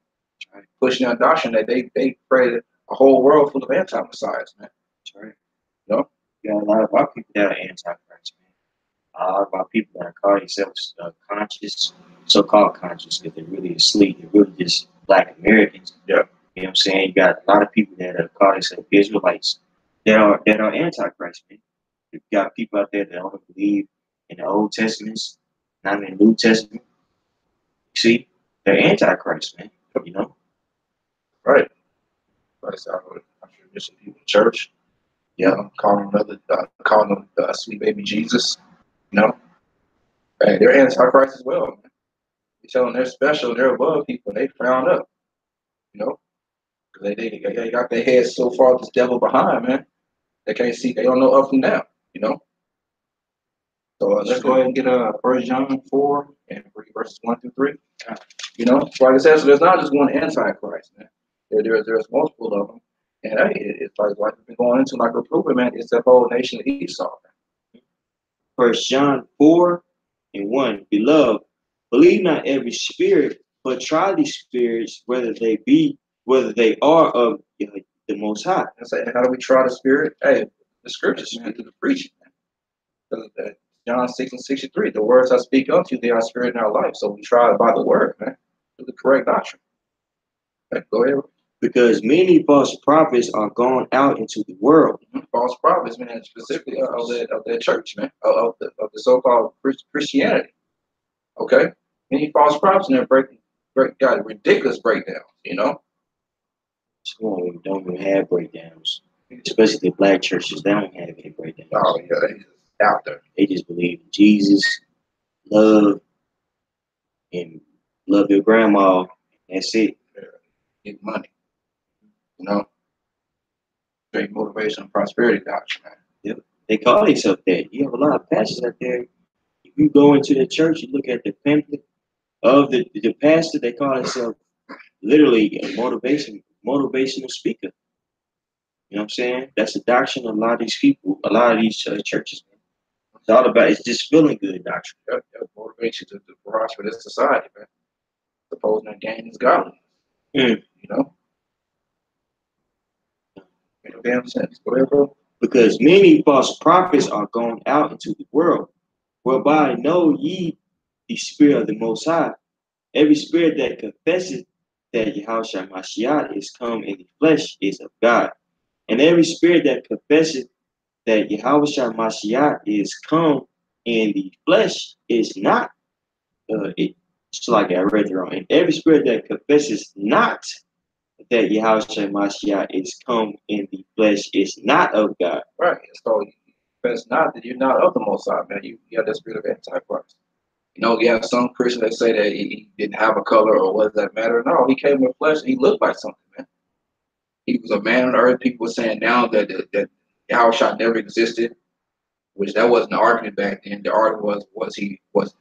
right? Pushing that doctrine that they created a whole world full of anti-messiahs, man. That's right. You know, you got a lot of our people that are Antichrist, man. A lot of our people that call themselves conscious, so-called conscious, because they're really asleep. They're really just Black Americans. Yeah. You know what I'm saying? You got a lot of people that call themselves Israelites that are Antichrist, man. You got people out there that don't believe in the Old Testament, not in the New Testament. You see, they're Antichrist, man. You know? Right. Like I said, I'm sure there's some people in church, calling them sweet baby Jesus, you know. Hey, they're Antichrist as well, man. You're telling they're special, they're above people, they frown up, you know. They got their heads so far this devil behind, man. They can't see, they don't know up from down, you know. So let's go ahead and get 1 John 4 and verses 1 through 3. You know, like I said, so there's not just one Antichrist, man. There's multiple of them. And hey, it's like we've been going into, like we're proving, man, it's the whole nation of Esau, man. 1 John 4 and 1. Beloved, believe not every spirit, but try these spirits, whether they are of the Most High. And so how do we try the spirit? Hey, the scriptures, man, through the preaching, man. John 6 and 63, the words I speak unto you, they are spirit and our life. So we try it by the word, man, through the correct doctrine. Okay, go ahead. Because many false prophets are gone out into the world. False prophets, man, specifically of that church, man, of the so-called Christianity. Okay, many false prophets and they're got ridiculous breakdowns, you know. So don't even have breakdowns, especially the Black churches. They don't have any breakdowns. Oh yeah, they just out there. They just believe in Jesus, love, and love your grandma. That's it. Yeah. Get money, you know. Great motivation and prosperity doctrine, man. Yep. They call themselves that. You have a lot of pastors out there. If you go into the church, you look at the pamphlet of the pastor, they call themselves literally a motivational speaker. You know what I'm saying? That's the doctrine of a lot of these people, a lot of these churches. Man. It's all about, it's just feeling good doctrine. Yep, motivation to prosper this society, man. Supposing that gain is godliness. You know? Make no damn sense. Go ahead, bro. Because many false prophets are gone out into the world, whereby know ye the spirit of the Most High. Every spirit that confesses that Yahushua Mashiach is come in the flesh is of God. And every spirit that confesses that Yahushua Mashiach is come in the flesh is not. It's like I read it wrong. And every spirit that confesses not that Yahushua Mashiach is come in the flesh is not of God. Right. So you confess not that you're not of the Most High, man. You have that spirit of Antichrist. You know, you have some Christians that say that he didn't have a color, or what does that matter? No, he came in flesh and he looked like something, man. He was a man on earth. People were saying now that Yahushua never existed. which that wasn't the argument back then. The argument was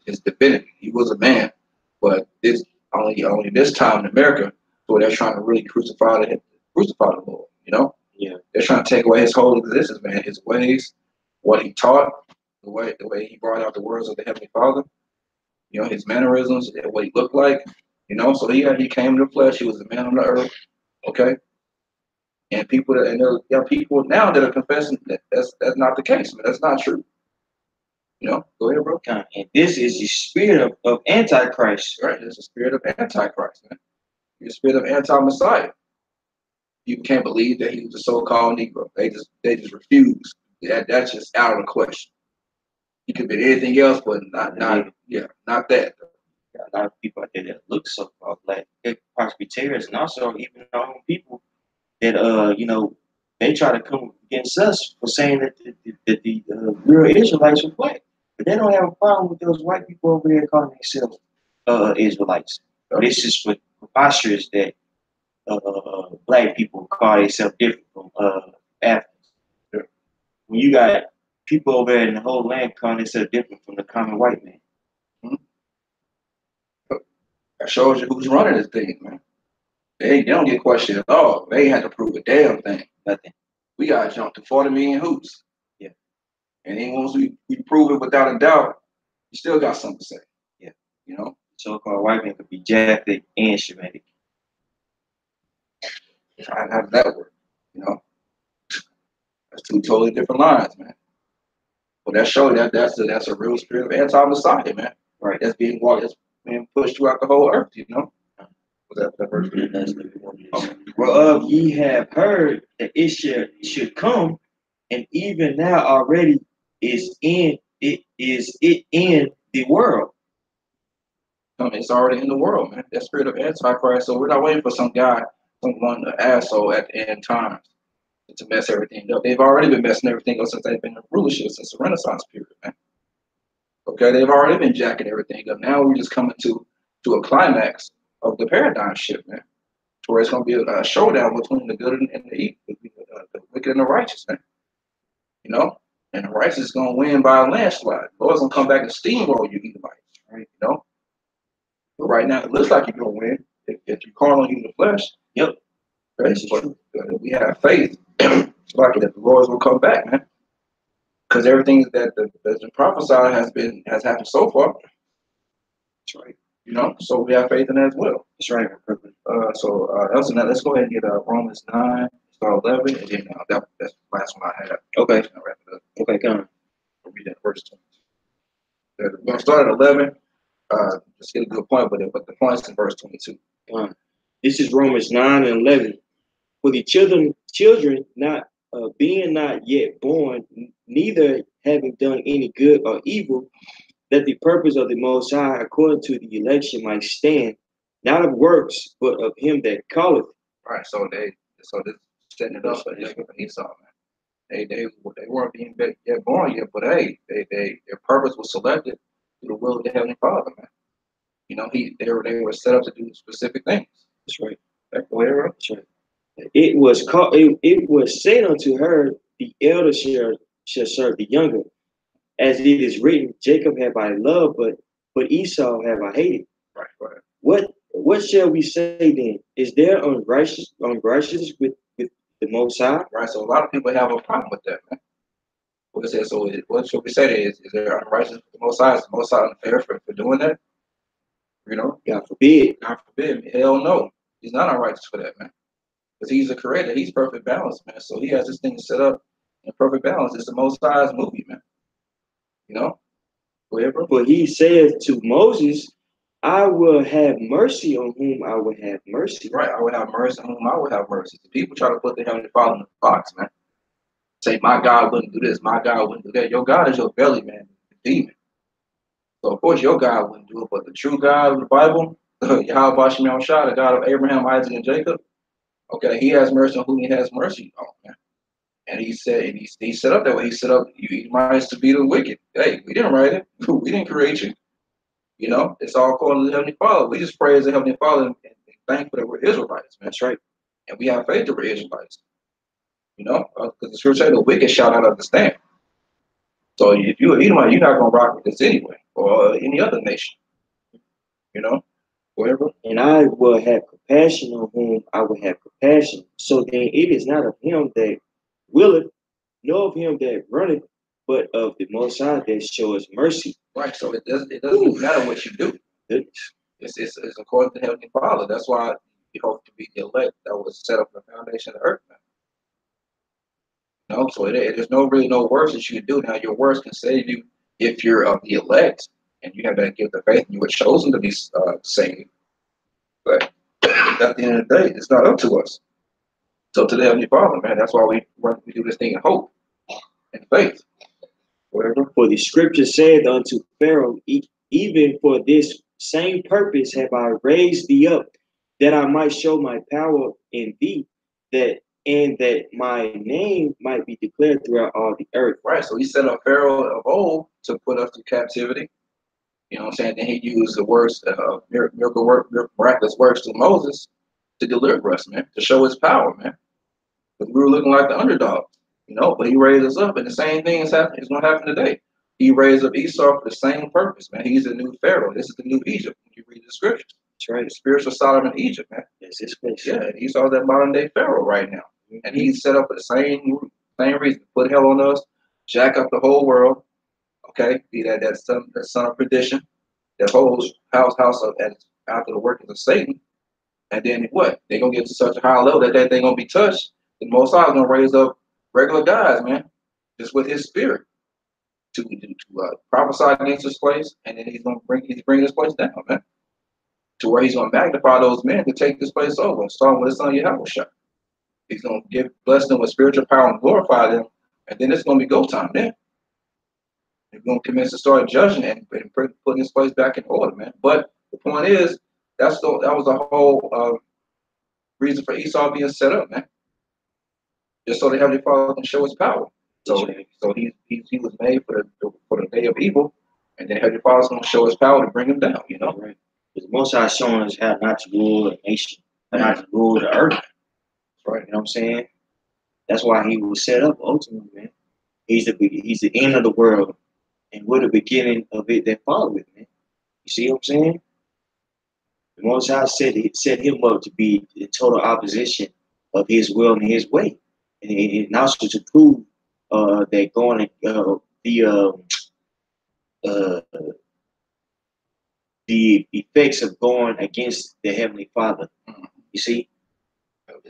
his divinity. He was a man, but this only this time in America, so they're trying to really crucify the Lord. You know, Yeah. They're trying to take away his whole existence, man. His ways, what he taught, the way he brought out the words of the Heavenly Father. You know, his mannerisms, and what he looked like. You know, so he came in the flesh. He was a man on the earth. Okay. And people there are people now that are confessing that's not the case, man. That's not true. You know, go ahead, bro. And this is the spirit of Antichrist. Right, it's the spirit of Antichrist, man. The spirit of anti-Messiah. People can't believe that he was a so-called Negro. They just refuse. That's just out of the question. He could be anything else, but not that. Got a lot of people out there that look so called black. They possibly terrorists, and also even our own people that they try to come against us for saying that the real Israelites are black. But they don't have a problem with those white people over there calling themselves Israelites. This is for preposterous that black people call themselves different from Africans. When you got people over there in the whole land calling themselves different from the common white man. That shows you who's running this thing, man. They don't get questioned at all. They ain't had to prove a damn thing. Nothing. We gotta jump to 40 million hoops. Yeah. And then once we prove it without a doubt, you still got something to say. Yeah. You know? So-called white man could be Japhet and Shemitic. How does that work? You know? That's two totally different lines, man. But that shows that's a real spirit of anti-Messiah, man. Right. That's being pushed throughout the whole earth, you know? Was that verse? Whereof ye have heard that it should come, and even now already is in the world. It's already in the world, man. That spirit of Antichrist. So we're not waiting for someone, an asshole at the end times to mess everything up. They've already been messing everything up since they've been in rulership since the Renaissance period, man. Okay, they've already been jacking everything up. Now we're just coming to a climax of the paradigm shift, man. Where it's going to be a showdown between the good and the evil, the wicked and the righteous, man. You know, and the righteous is going to win by a landslide. The Lord's going to come back and steamroll you, Edomites, right? You know, but right now it looks like you're going to win if you call on you in the flesh. Yep, right? But we have faith, like that the Lord's will come back, man. Because everything that's been prophesied has happened so far. That's right. You know, so we have faith in that as well. That's right. Else than that, let's go ahead and get Romans 9, start 11, and then that's the last one I had. Okay. I'll wrap it up. Okay, come on. We'll read that verse 20. We're going to start at 11. Just get a good point with it, but the point's in verse 22. This is Romans 9 and 11. For the children not being not yet born, neither having done any good or evil, that the purpose of the Most High according to the election might stand, not of works, but of him that calleth. Right. So this setting it up for Jacob and Esau, man. They weren't being yet born yet, but hey, their purpose was selected through the will of the Heavenly Father, man. You know, they were set up to do specific things. That's right. That's right. It was said unto her, the elder shall serve the younger. As it is written, Jacob have I loved, but Esau have I hated. Right. What shall we say then? Is there unrighteousness with the Most High? Right. So a lot of people have a problem with that, man. What should we say is there unrighteousness with the Most High? Is the Most High unfair for doing that? You know? God forbid. God forbid. Hell no. He's not unrighteous for that, man. Because he's a creator. He's perfect balance, man. So he has this thing set up in perfect balance. It's the Most High's movie, man. You know? Whatever. But he said to Moses, I will have mercy on whom I will have mercy. Right. I will have mercy on whom I will have mercy. The people try to put the Heavenly Father in the box, man. Say, my God wouldn't do this. My God wouldn't do that. Your God is your belly, man. The demon. So, of course, your God wouldn't do it. But the true God of the Bible, Yahweh Shem Shah, the God of Abraham, Isaac, and Jacob, okay, he has mercy on whom he has mercy on, man. And he said, he set up that way. He set up you Edomites to be the wicked. Hey, we didn't write it. We didn't create you. You know, it's all according to the Heavenly Father. We just praise the Heavenly Father and thankful that we're Israelites, man. That's right. And we have faith that we're Israelites. You know, because the scripture says the wicked shall not understand. So if you're an Edomite, you're not gonna rock with this anyway, or any other nation, you know, whatever. And I will have compassion on whom I will have compassion. So then it is not of him that willeth, nor of him that runneth, but of the Most High that showeth mercy. Right. So it doesn't matter what you do. It's according to the Heavenly Father. That's why you hope to be the elect that was set up in the foundation of the earth, man. No, so there's really no works that you can do. Now, your works can save you if you're of the elect and you have that gift of faith and you were chosen to be saved. But at the end of the day, it's not up to us. So to the Heavenly Father, man, that's why we do this thing in hope and faith. Whatever. For the scripture said unto Pharaoh, even for this same purpose have I raised thee up, that I might show my power in thee, that my name might be declared throughout all the earth. Right. So he set up Pharaoh of old to put us to captivity. You know what I'm saying? Then he used the works, miraculous works to Moses to deliver us, man, to show his power, man. Because we were looking like the underdog, you know, but he raised us up, and the same thing is happening. It's going to happen today. He raised up Esau for the same purpose, man. He's the new Pharaoh. This is the new Egypt. When you read the scriptures, that's right. The spiritual Sodom in Egypt, man. That's his place. Yeah, and Esau's that modern day Pharaoh right now, and he's set up for the same reason: put hell on us, jack up the whole world. Okay, be that son of perdition, that whole house after the workings of Satan, and then what? They're gonna get to such a high level that they're gonna be touched. The Most High is gonna raise up regular guys, man, just with His Spirit to prophesy against this place, and then He's bringing this place down, man, to where He's gonna magnify those men to take this place over, starting with His Son Yahweh. He's gonna bless them with spiritual power and glorify them, and then it's gonna be go time then. They're gonna commence to start judging and putting this place back in order, man. But the point is, that was the whole reason for Esau being set up, man. Just so the Heavenly Father can show His power. So he was made for the day of evil, and then Heavenly Father's gonna show His power to bring him down. You know, right? Because Most High showing us how not to rule a nation, not to rule the earth. Right? You know what I'm saying? That's why He was set up ultimately, man. He's the end of the world, and we're the beginning of it that follow it, man. You see what I'm saying? The Most High set him up to be in total opposition of His will and His way, and also to prove that going the effects of going against the Heavenly Father. You see,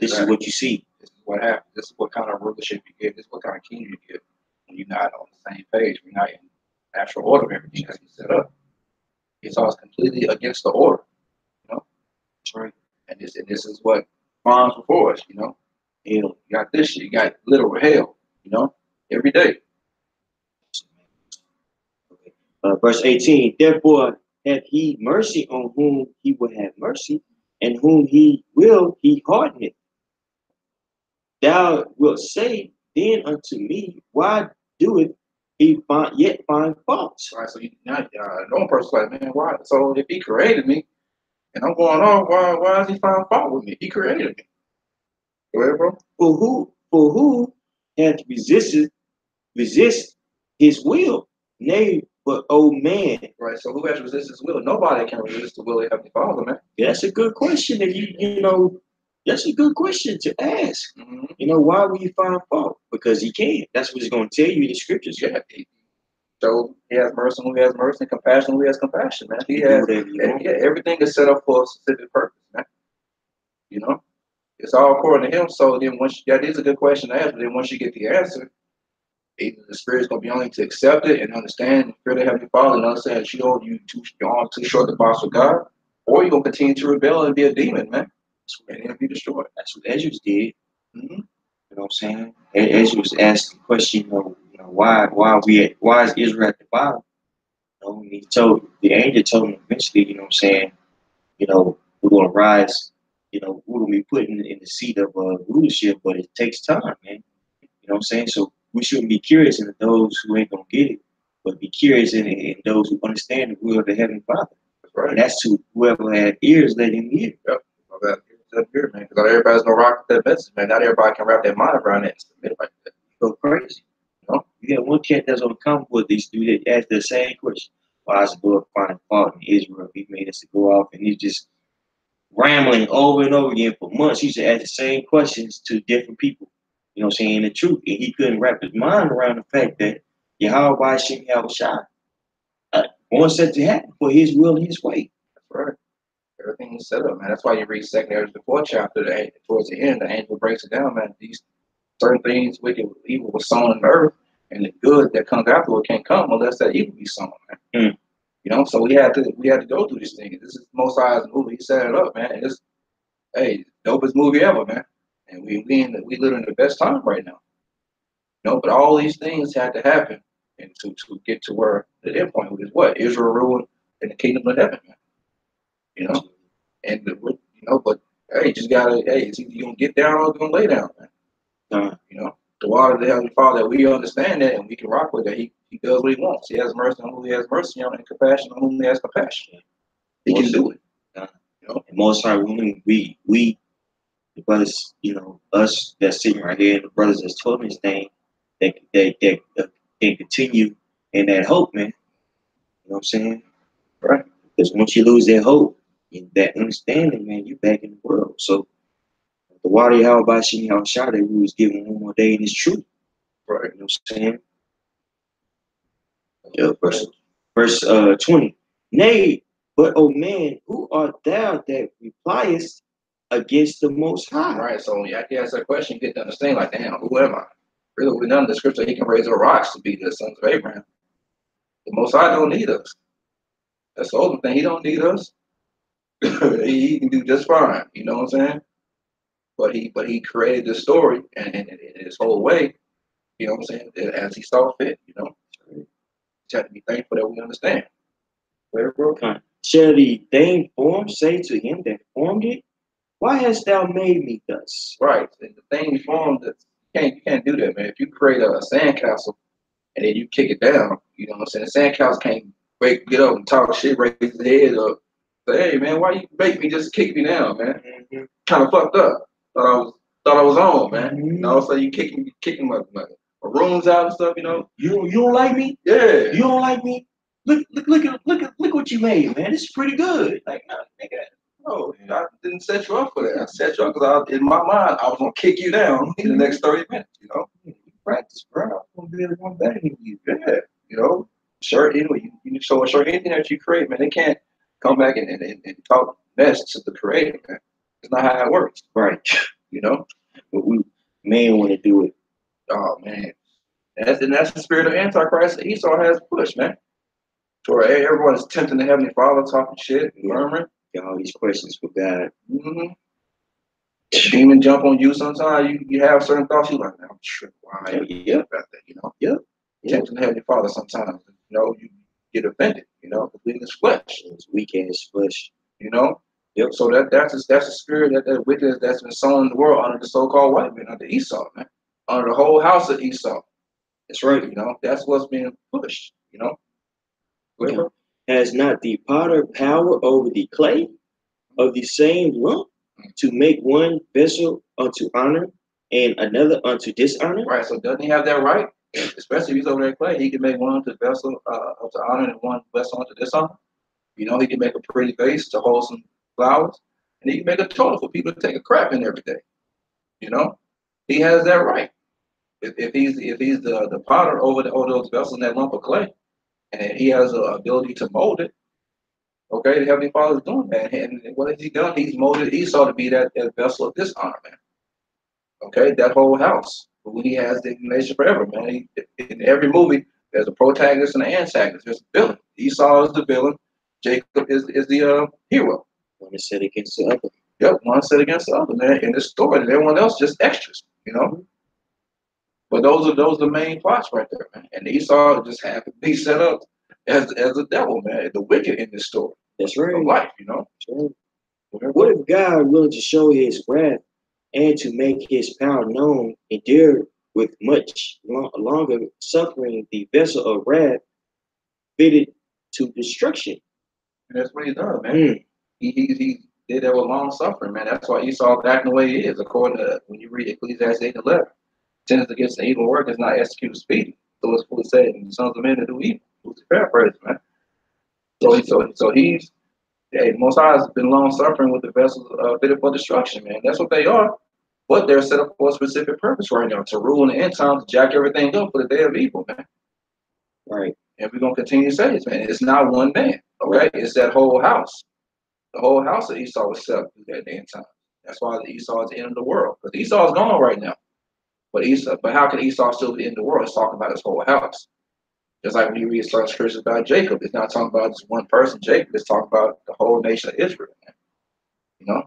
this is what you see. This is what happens. This is what kind of rulership you get. This is what kind of king you get when you're not on the same page. We're not in natural order of everything that's set up. It's all completely against the order. You know, that's right. And this is what bonds before us. You know, hell, you got this shit. You got literal hell. You know, every day. Verse 18. Therefore, have He mercy on whom He will have mercy, and whom He will He hardeneth. Thou wilt say then unto me, why doeth He yet find faults? Right. So one person's like, man, why? So if He created me, and I'm going on, why does He find fault with me? He created me. Go ahead, bro. For who hath resist His will? Nay, but man. Right. So who has resisted His will? Nobody can resist the will of Heavenly Father, man. Yeah, that's a good question, and you know, that's a good question to ask. You know, why will you find fault? Because He can. That's what He's going to tell you in the scriptures. Yeah. So He has mercy on who has mercy, and compassion on who has compassion, man. He has, everything is set up for a specific purpose, man. You know, it's all according to Him. So then, that is a good question to ask. But then once you get the answer, either the Spirit's gonna be only to accept it and understand the Spirit of Heavenly Father and understand that you're on too short the box with God, or you're gonna continue to rebel and be a demon, man, and then be destroyed. That's what Ezra did. You know what I'm saying? Ezra was asked the question, why is Israel at the bottom? He told the angel told him eventually, you know what I'm saying, we're gonna rise, we're gonna be put in the seat of rulership, but it takes time, man. You know what I'm saying? So we shouldn't be curious in those who ain't gonna get it, but be curious in those who understand the will of the Heavenly Father. That's right. And that's to whoever had ears, let him hear. Yep. Up here, man, because not everybody's gonna rock with that message, man. Not everybody can wrap their mind around it and submit like that. You go crazy. You got one cat that's on the comic book, these dudes ask the same question. Why is the Lord finding fault in Israel? He made us to go off, and he's just rambling over and over again for months. He used to ask the same questions to different people. You know what I'm saying? The truth. And he couldn't wrap his mind around the fact that Yahweh Shem Yahushua wants that to happen for his will and his way. That's right. Everything is set up, man. That's why you read second Ezra, the 4th chapter, towards the end, the angel breaks it down, man. These certain things, wicked evil was sown on the earth, and the good that comes afterward can't come unless that evil be sown, man. Mm. You know, so we had to go through this thing. This is Most High's movie. He set it up, man. And it's dopest movie ever, man. And we live in the best time right now. You know, but all these things had to happen and to get to where the end point was what? Israel ruled in the kingdom of heaven, man. You know? And you know, but hey, just gotta it's either you gonna get down or you gonna lay down, man. You know, the water of the Heavenly Father, we understand that and we can rock with that. He does what he wants. He has mercy on whom he has mercy on and compassion on whom he has compassion. He can do it. You know? And most high women, we the brothers, you know, us that's sitting right here, and the brothers that's told me this thing, that can continue in that hope, man. You know what I'm saying? Right. Because once you lose that hope, that understanding, man, you're back in the world. So the water how about Shem Yahushua that we was given one more day in his truth. Right. You know what I'm saying? Yeah, verse 20. Nay, but oh man, who art thou that repliest against the Most High? Right. So when you have to ask that question, you get to understand, like, damn, who am I? Really, we know in the scripture he can raise up rocks to be the sons of Abraham. The Most High don't need us. That's the other thing. He don't need us. He can do just fine. You know what I'm saying? But he created this story and his whole way. You know what I'm saying? As he saw fit. You know, you have to be thankful that we understand. Shall the thing formed say to him that formed it, why hast thou made me thus? Right. And the thing formed, you can't do that, man. If you create a sandcastle and then you kick it down, you know what I'm saying? The sandcastle can't get up and talk shit, raise his head up. Say, hey man, why you make me just kick me down, man? Mm-hmm. Kind of fucked up. Thought I was on, man. Mm-hmm. And all of a sudden you kicking my rooms out and stuff, you know. You don't like me? Yeah. You don't like me? Look what you made, man. This is pretty good. Like, no, nigga. No, I didn't set you up for that. I set you up because in my mind I was gonna kick you down in the next 30 minutes, you know. You practice, bro. I'm gonna be able to run better than you. Yeah, you know. Sure, anyway, you so sure anything that you create, man, they can't come back and talk mess to the creator, man. It's not how it works. Right. You know? But we may want to do it. Oh man. That's the spirit of Antichrist that Esau has pushed, man. Where everyone is tempting the Heavenly Father, talking shit, murmuring. Got all these questions for God. Mm-hmm. Demon jump on you sometimes. You have certain thoughts. You like, man, I'm tripping. Why? Yeah, about that, you know. Yep. Tempting the Heavenly Father sometimes. You know, you get offended. You know, because it's flesh. It's weak ass flesh. You know. Yep. So that's a spirit that wickedness that's been sown in the world under the so-called white man, under Esau, man, under the whole house of Esau. That's right. You know, that's what's being pushed. You know. Okay. Has not the potter power over the clay of the same lump to make one vessel unto honor and another unto dishonor? Right. So doesn't he have that right? Especially if he's over there clay, he can make one unto vessel unto honor and one vessel unto dishonor. You know, he can make a pretty vase to hold some flowers, and he can make a toilet for people to take a crap in every day. You know, he has that right. If he's the potter over those vessels in that lump of clay, and he has the ability to mold it. Okay, the Heavenly Father is doing that. And what has he done? He's molded Esau to be that vessel of dishonor, man. Okay, that whole house. But he has the nation forever, man. In every movie, there's a protagonist and an antagonist. There's a villain. Esau is the villain. Jacob is the hero. One is set against the other. Yep, one set against the other, man. In the story, and everyone else just extras, you know. But those are the main plots right there, man. And Esau just happened to be set up as a devil, man, the wicked in this story. That's right. Of life, you know. Right. What if God willing to show his wrath and to make his power known, endure with much longer suffering the vessel of wrath fitted to destruction? And that's what he does, man. He did that with long suffering, man. That's why Esau is acting the way he is, according to when you read Ecclesiastes 8:11. Sins against the evil work is not executed speedy. So it's fully said, and the sons of men that do evil. Who's the paraphrase, man? So he's, hey, Most High has been long suffering with the vessels fitted for destruction, man. That's what they are. But they're set up for a specific purpose right now, to rule in the end times, to jack everything up for the day of evil, man. Right. And we're gonna continue to say this, man. It's not one man, okay? It's that whole house. The whole house of Esau was set up through that day and time. That's why Esau is the end of the world. Because Esau is gone right now. But how can Esau still be in the world? It's talking about his whole house. Just like when you read certain scriptures about Jacob, it's not talking about just one person, Jacob. It's talking about the whole nation of Israel, man. You know?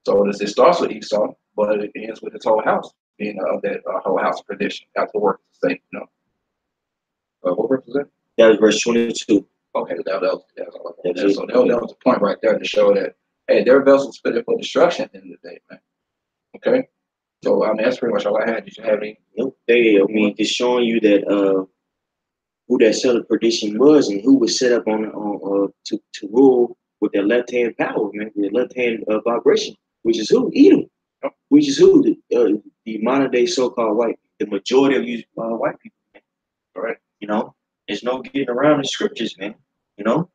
So it starts with Esau, but it ends with his whole house being that whole house of perdition. That's the work to say, you know. What verse was that? That was verse 22. Okay, that was the point right there to show that, hey, their vessels fitted for destruction at the end of the day, man. Okay? So, I mean, that's pretty much all I had. Did you have any? Nope. Just showing you that who that son of perdition was and who was set up to rule with their left hand power, man, their left hand vibration, which is who? Edom. Yep. Which is who? The modern day so-called white, the majority of you white people, man. All right. You know, there's no getting around the scriptures, man. You know,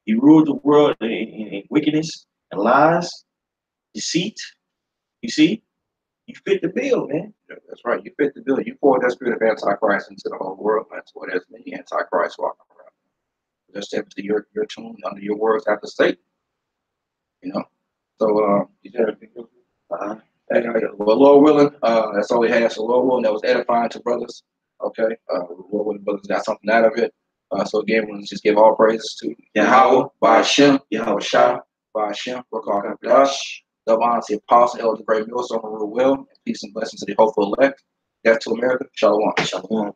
you rule the world in wickedness and lies, deceit. You see, you fit the bill, man. Yeah, that's right. You fit the bill. You poured that spirit of Antichrist into the whole world, man. That's what there's many Antichrists walking around. Just to your tune, under your words after Satan. You know? So, well, Lord willing, that's all we had. So, Lord willing, that was edifying to brothers. Okay? Lord willing, brothers got something out of it. So, again, we'll just give all praises to Yahweh, by Hashem, Yahweh Shah, by Hashem, Rakar Kadash. Double honor to the apostle, elder, great millstone, rule well, and peace and blessings to the hopeful elect. Death to America. Shalom. Shalom.